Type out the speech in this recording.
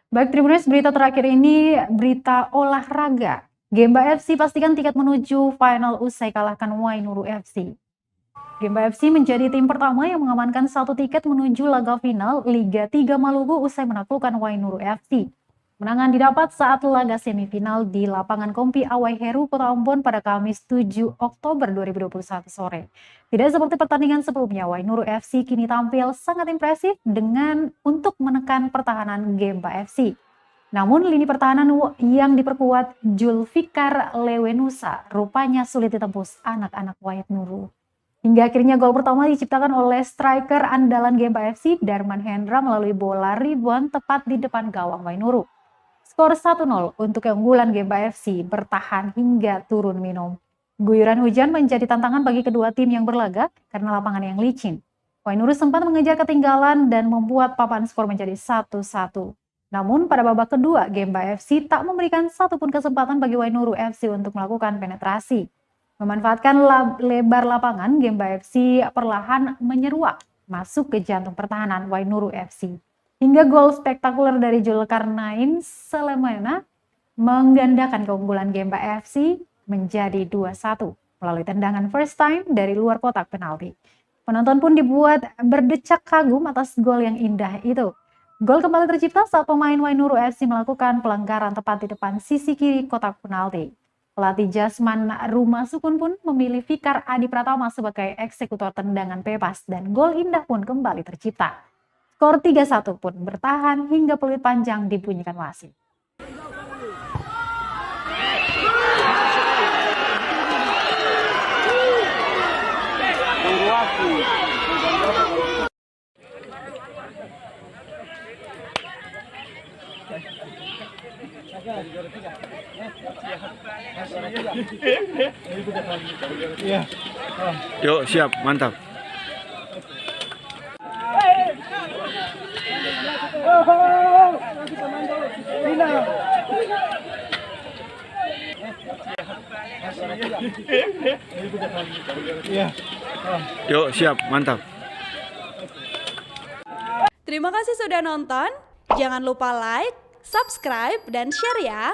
Baik, Tribuners, berita terakhir ini berita olahraga. Gemba FC pastikan tiket menuju final usai kalahkan Wainuru FC. Gemba FC menjadi tim pertama yang mengamankan satu tiket menuju laga final Liga 3 Maluku usai menaklukkan Wainuru FC. Menangan didapat saat laga semifinal di lapangan Kompi Awai Heru, Kota Ambon pada Kamis 7 Oktober 2021 sore. Tidak seperti pertandingan sebelumnya, Wainuru FC kini tampil sangat impresif dengan untuk menekan pertahanan Gemba FC. Namun lini pertahanan yang diperkuat Julfikar Lewenusa rupanya sulit ditembus anak-anak Wayat Nuru. Hingga akhirnya gol pertama diciptakan oleh striker andalan Gemba FC Darman Hendra melalui bola rebound tepat di depan gawang Wainuru. Skor 1-0 untuk keunggulan Gemba FC bertahan hingga turun minum. Guyuran hujan menjadi tantangan bagi kedua tim yang berlaga karena lapangan yang licin. Wainuru sempat mengejar ketinggalan dan membuat papan skor menjadi 1-1. Namun pada babak kedua, Gemba FC tak memberikan satupun kesempatan bagi Wainuru FC untuk melakukan penetrasi. Memanfaatkan lebar lapangan, Gemba FC perlahan menyeruak masuk ke jantung pertahanan Wainuru FC. Hingga gol spektakuler dari Zulkarnain Selemena menggandakan keunggulan Gemba FC menjadi 2-1 melalui tendangan first time dari luar kotak penalti. Penonton pun dibuat berdecak kagum atas gol yang indah itu. Gol kembali tercipta saat pemain Wainuru FC melakukan pelanggaran tepat di depan sisi kiri kotak penalti. Pelatih Jasman Rumah Sukun pun memilih Fikar Adi Pratama sebagai eksekutor tendangan bebas dan gol indah pun kembali tercipta. Skor 3-1 pun bertahan hingga peluit panjang dibunyikan wasit. Yuk, siap, mantap. Yuk, siap, mantap. Terima kasih sudah nonton. Jangan lupa like, subscribe, dan share ya.